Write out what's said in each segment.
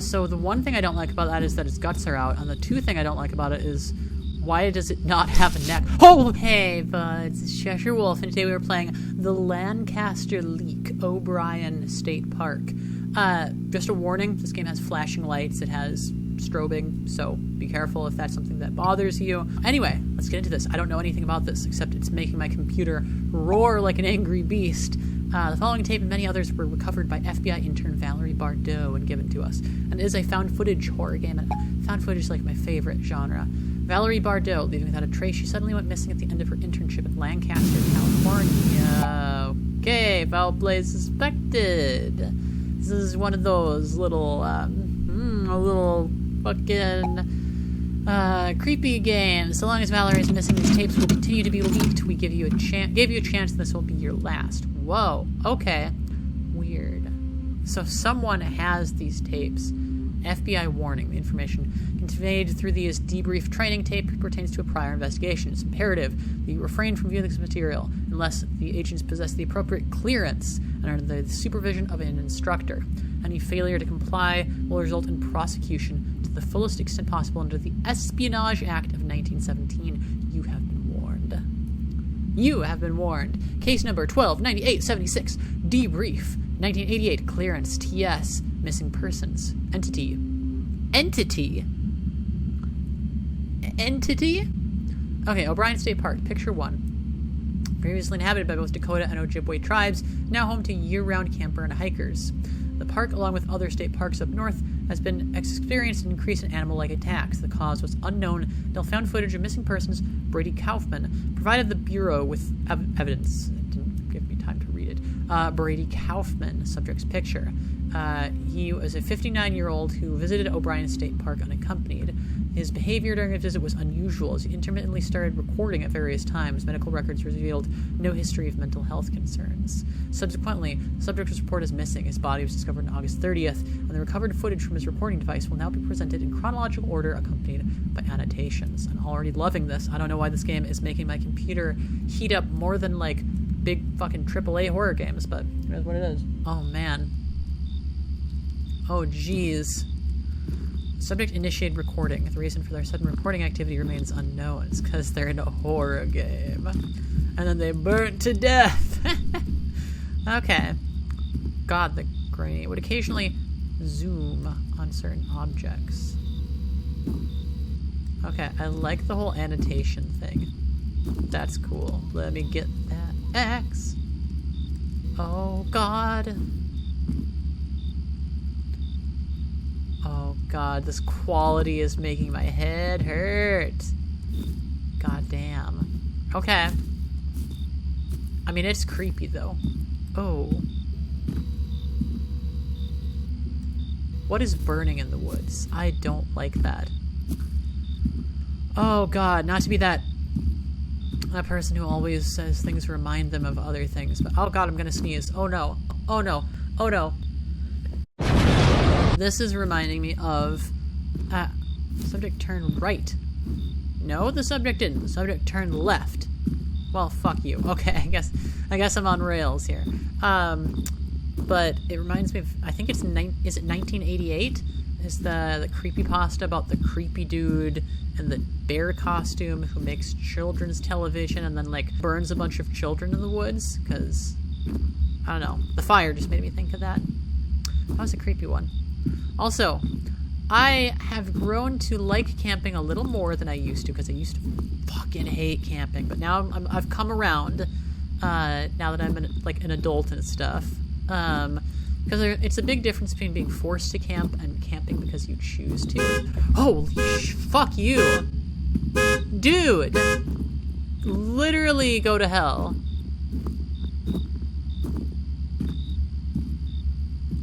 So the one thing I don't like about that is that its guts are out, and the two thing I don't like about it is why does it not have a neck? Oh! Hey, buds, it's Cheshire Wolf, and today we were playing the Lancaster Leak, O'Brien State Park. Just a warning, this game has flashing lights, it has strobing, so be careful if that's something that bothers you. Anyway, let's get into this. I don't know anything about this, except it's making my computer roar like an angry beast. The following tape and many others were recovered by FBI intern Valerie Bardot and given to us, and is a found footage horror game, and found footage is like my favorite genre. Valerie Bardot, leaving without a trace, she suddenly went missing at the end of her internship in Lancaster, California. Okay, foul play suspected. This is one of those little, fucking creepy games. So long as Valerie is missing, these tapes will continue to be leaked. We gave you a chance, and this will be your last. Whoa, okay. Weird. So someone has these tapes. FBI warning. The information conveyed through these debrief training tape pertains to a prior investigation. It's imperative that you refrain from viewing this material unless the agents possess the appropriate clearance and are under the supervision of an instructor. Any failure to comply will result in prosecution to the fullest extent possible under the Espionage Act of 1917. You have been warned. You have been warned. Case number 129876. Debrief. 1988. Clearance. TS. Missing persons. Entity. Okay, O'Brien State Park. Picture 1. Previously inhabited by both Dakota and Ojibwe tribes, now home to year-round camper and hikers. The park, along with other state parks up north, has been experienced an increase in animal-like attacks. The cause was unknown until found footage of missing persons. Brady Kaufman provided the Bureau with evidence. It didn't give me time to read it. Brady Kaufman, subject's picture. He was a 59-year-old who visited O'Brien State Park unaccompanied. His behavior during his visit was unusual, as he intermittently started recording at various times. Medical records revealed no history of mental health concerns. Subsequently, the subject was reported as missing. His body was discovered on August 30th, and the recovered footage from his recording device will now be presented in chronological order, accompanied by annotations. I'm already loving this. I don't know why this game is making my computer heat up more than, like, big fucking AAA horror games, but it is what it is. Oh, man. Oh, jeez. Subject initiated recording. The reason for their sudden recording activity remains unknown. It's because they're in a horror game. And then they burnt to death. Okay. God, the grainy. It would occasionally zoom on certain objects. Okay, I like the whole annotation thing. That's cool. Let me get that X. Oh, God. Oh God, this quality is making my head hurt. God damn. Okay. I mean, it's creepy though. Oh. What is burning in the woods? I don't like that. Oh God, not to be that person who always says things remind them of other things, but oh God, I'm gonna sneeze. Oh no. Oh no. Oh no. This is reminding me of subject turned right. No, the subject didn't. The subject turned left. Well, fuck you. Okay, I guess I'm on rails here. But it reminds me of, I think it's is it 1988? Is the creepypasta about the creepy dude in the bear costume who makes children's television and then like burns a bunch of children in the woods? Because I don't know. The fire just made me think of that. That was a creepy one. Also, I have grown to like camping a little more than I used to, because I used to fucking hate camping, but now I've come around, now that I'm an adult and stuff, because it's a big difference between being forced to camp and camping because you choose to. Holy fuck you! Dude! Literally go to hell.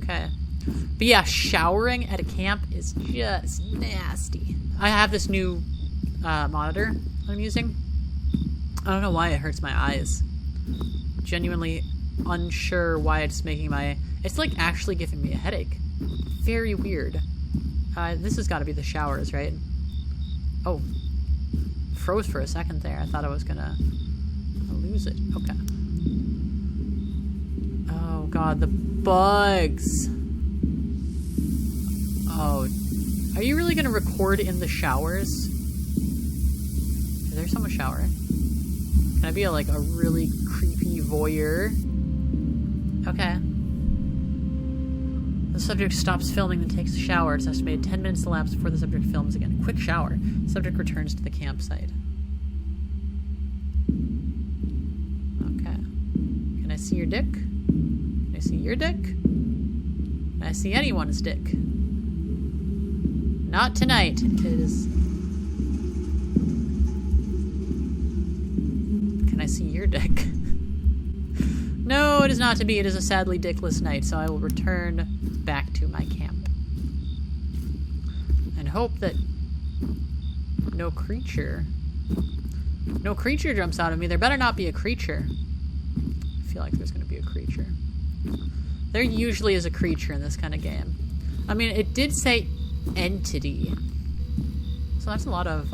Okay. But yeah, showering at a camp is just nasty. I have this new monitor I'm using. I don't know why it hurts my eyes. Genuinely unsure why it's making my... It's like actually giving me a headache. Very weird. This has got to be the showers, right? Oh. Froze for a second there. I thought I was gonna lose it. Okay. Oh god, the bugs. Are you really gonna record in the showers? Is there someone showering? Can I be like a really creepy voyeur? Okay. The subject stops filming and takes a shower. It's estimated 10 minutes elapsed before the subject films again. Quick shower. The subject returns to the campsite. Okay. Can I see your dick? Can I see your dick? Can I see anyone's dick? Not tonight. It is... Can I see your dick? No, it is not to be. It is a sadly dickless night, so I will return back to my camp. And hope that no creature jumps out of me. There better not be a creature. I feel like there's going to be a creature. There usually is a creature in this kind of game. I mean, it did say entity. So that's a lot of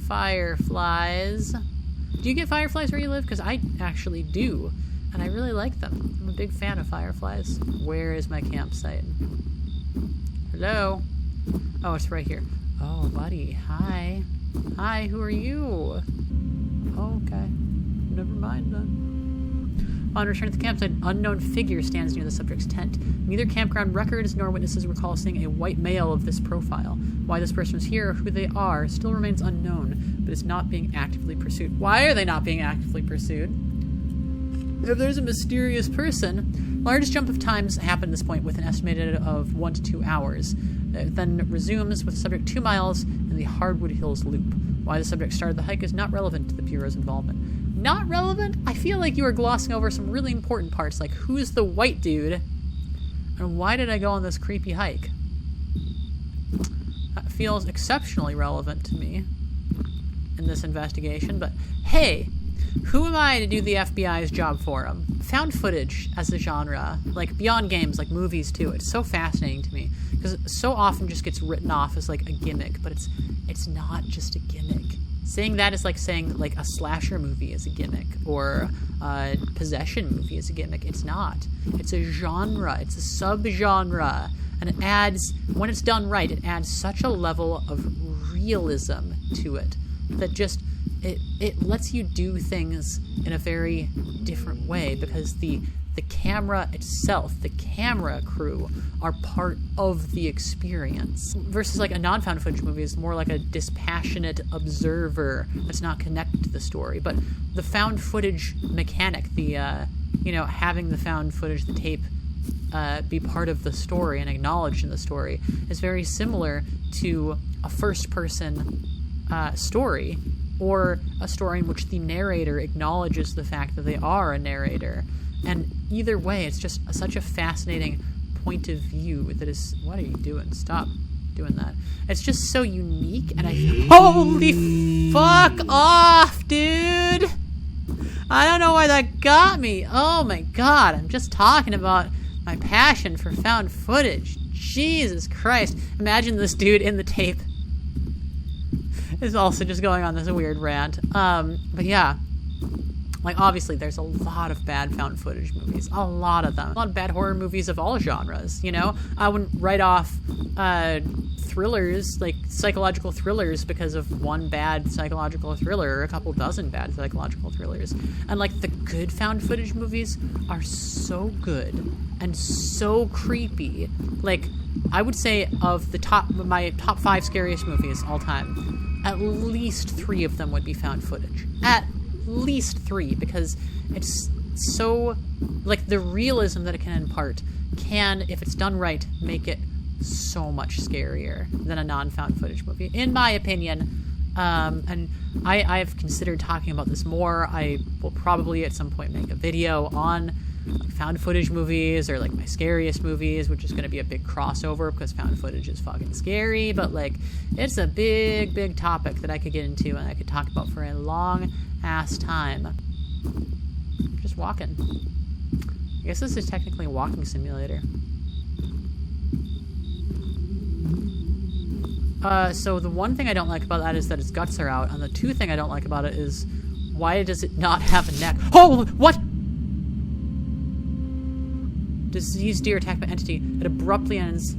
fireflies. Do you get fireflies where you live? Because I actually do. And I really like them. I'm a big fan of fireflies. Where is my campsite? Hello? Oh, it's right here. Oh, buddy. Hi. Hi, who are you? Oh, okay. Never mind then. On return to the campsite, an unknown figure stands near the subject's tent. Neither campground records nor witnesses recall seeing a white male of this profile. Why this person is here or who they are still remains unknown, but is not being actively pursued. Why are they not being actively pursued? If there's a mysterious person, largest jump of times happen at this point with an estimated of 1 to 2 hours. It then resumes with the subject 2 miles in the Hardwood Hills Loop. Why the subject started the hike is not relevant to the Bureau's involvement. Not relevant? I feel like you are glossing over some really important parts, like who's the white dude, and why did I go on this creepy hike? That feels exceptionally relevant to me in this investigation, but hey, who am I to do the FBI's job for them? Found footage as a genre, like beyond games, like movies too. It's so fascinating to me because it so often just gets written off as like a gimmick, but it's not just a gimmick. Saying that is like saying like a slasher movie is a gimmick or a possession movie is a gimmick. It's not. It's a genre. It's a subgenre, and it adds, when it's done right, it adds such a level of realism to it that just it lets you do things in a very different way because the camera itself, the camera crew, are part of the experience. Versus like a non-found footage movie is more like a dispassionate observer that's not connected to the story. But the found footage mechanic, the having the found footage, the tape, be part of the story and acknowledged in the story is very similar to a first-person story, or a story in which the narrator acknowledges the fact that they are a narrator. And either way, it's just such a fascinating point of view that is... What are you doing? Stop doing that. It's just so unique, and holy fuck off, dude! I don't know why that got me. Oh my god, I'm just talking about my passion for found footage. Jesus Christ. Imagine this dude in the tape is also just going on this weird rant. But yeah. Like, obviously, there's a lot of bad found footage movies. A lot of them. A lot of bad horror movies of all genres, you know? I wouldn't write off thrillers, like psychological thrillers, because of one bad psychological thriller or a couple dozen bad psychological thrillers. And, like, the good found footage movies are so good and so creepy. Like, I would say of my top 5 scariest movies all time, at least 3 of them would be found footage. At least 3, because it's so, like, the realism that it can impart can, if it's done right, make it so much scarier than a non-found footage movie, in my opinion. And I've considered talking about this more. I will probably at some point make a video on like found footage movies, or like my scariest movies, which is going to be a big crossover because found footage is fucking scary, but like it's a big topic that I could get into and I could talk about for a long ass time. Just walking. I guess this is technically a walking simulator. So the one thing I don't like about that is that its guts are out, and the 2 thing I don't like about it is why does it not have a neck? Oh, what? Diseased deer attacked by entity. It abruptly ends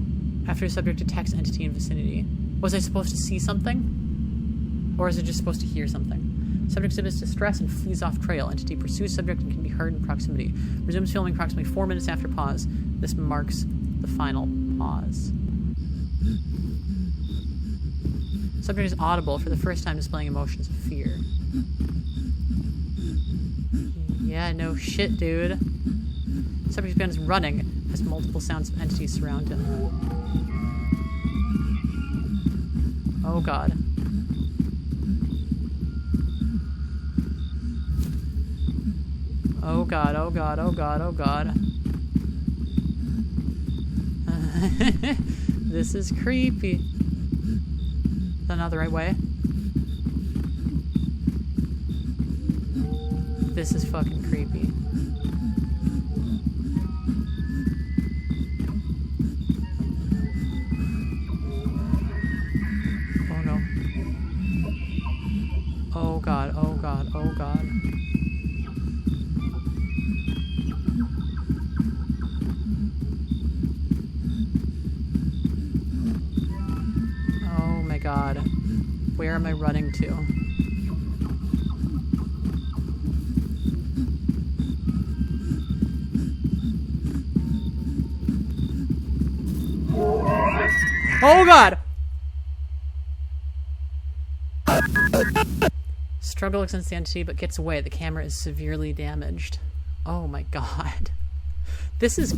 After a subject detects entity in vicinity. Was I supposed to see something? Or is it just supposed to hear something? Subject exhibits distress and flees off trail. Entity pursues subject and can be heard in proximity. Resumes filming approximately 4 minutes after pause. This marks the final pause. Subject is audible for the first time, displaying emotions of fear. Yeah, no shit, dude. Subject begins running as multiple sounds of entities surround him. Oh god. Oh god, oh god, oh god, oh god. This is creepy. Is that not the right way? This is fucking creepy. Oh no. Oh god, oh god, oh god. Oh my god. Where am I running to? Oh god! Struggle against the entity but gets away. The camera is severely damaged. Oh my god. This is...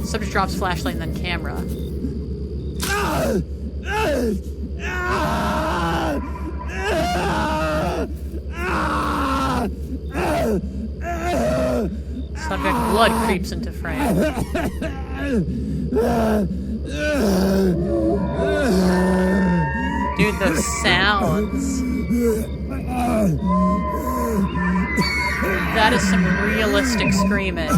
Subject drops flashlight and then camera. Subject blood creeps into frame. Dude, those sounds. That is some realistic screaming.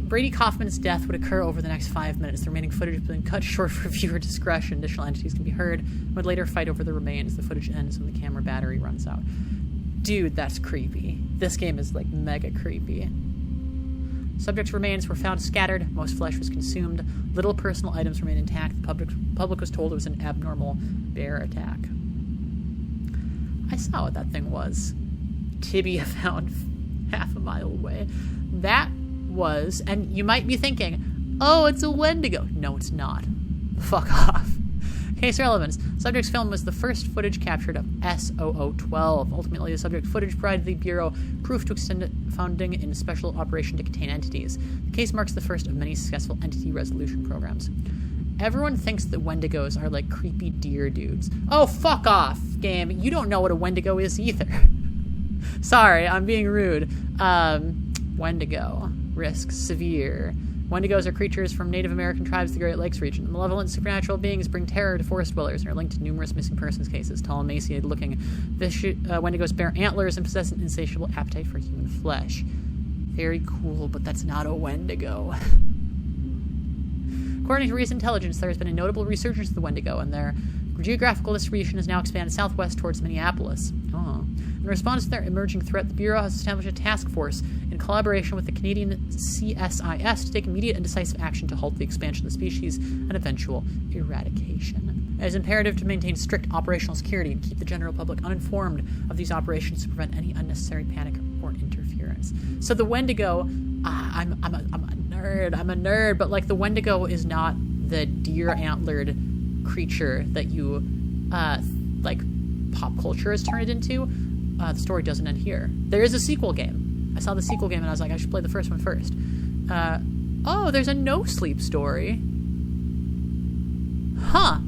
Brady Kaufman's death would occur over the next 5 minutes. The remaining footage has been cut short for viewer discretion. Additional entities can be heard and would later fight over the remains. The footage ends when the camera battery runs out. Dude, that's creepy. This game is like mega creepy. Subject's remains were found scattered. Most flesh was consumed. Little personal items remain intact. The public was told it was an abnormal bear attack. I saw what that thing was. Tibia found half a mile away. That was, and you might be thinking, oh, it's a Wendigo. No, it's not. Fuck off. Case relevance. Subject's film was the first footage captured of S0012. Ultimately, the subject footage provided the Bureau proof to extend founding in special operation to contain entities. The case marks the first of many successful entity resolution programs. Everyone thinks that Wendigos are like creepy deer dudes. Oh, fuck off, game. You don't know what a Wendigo is either. Sorry, I'm being rude. Wendigo. Risks severe. Wendigos are creatures from Native American tribes of the Great Lakes region. Malevolent supernatural beings bring terror to forest dwellers and are linked to numerous missing persons cases. Tall, emaciated-looking Wendigos bear antlers and possess an insatiable appetite for human flesh. Very cool, but that's not a Wendigo. According to recent intelligence, there has been a notable resurgence of the Wendigo, and their geographical distribution has now expanded southwest towards Minneapolis. Oh. In response to their emerging threat, the Bureau has established a task force in collaboration with the Canadian CSIS to take immediate and decisive action to halt the expansion of the species and eventual eradication. It is imperative to maintain strict operational security and keep the general public uninformed of these operations to prevent any unnecessary panic or interference. So the Wendigo, I'm a nerd, but like the Wendigo is not the deer-antlered creature that you, like pop culture has turned it into. The story doesn't end here. There is a sequel game. I saw the sequel game and I was like, I should play the first one first. Oh, there's a no sleep story. Huh.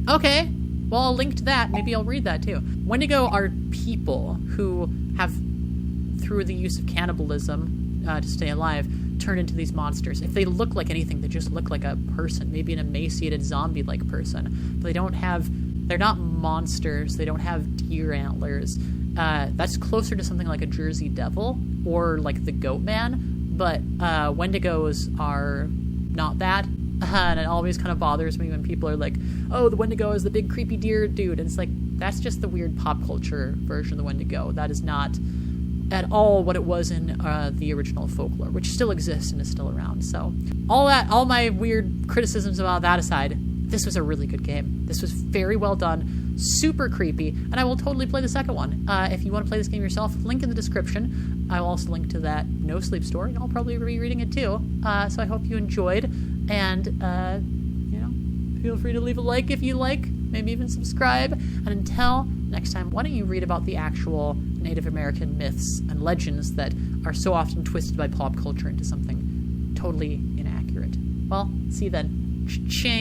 Okay. Well, I'll link to that. Maybe I'll read that too. Wendigo are people who have, through the use of cannibalism to stay alive, turned into these monsters. If they look like anything, they just look like a person, maybe an emaciated zombie-like person. But they're not monsters. They don't have deer antlers. That's closer to something like a Jersey Devil or like the Goat Man. But Wendigos are not that. And it always kind of bothers me when people are like, oh, the Wendigo is the big creepy deer dude. And it's like, That's just the weird pop culture version of the Wendigo. That is not at all what it was in the original folklore, which still exists and is still around. So all my weird criticisms about that aside, this was a really good game. This was very well done, super creepy, and I will totally play the second one. If you want to play this game yourself, link in the description. I will also link to that No Sleep story, and I'll probably be reading it too. So I hope you enjoyed, and feel free to leave a like if you like, maybe even subscribe. And until next time, why don't you read about the actual Native American myths and legends that are so often twisted by pop culture into something totally inaccurate. Well, see you then. Cha-ching!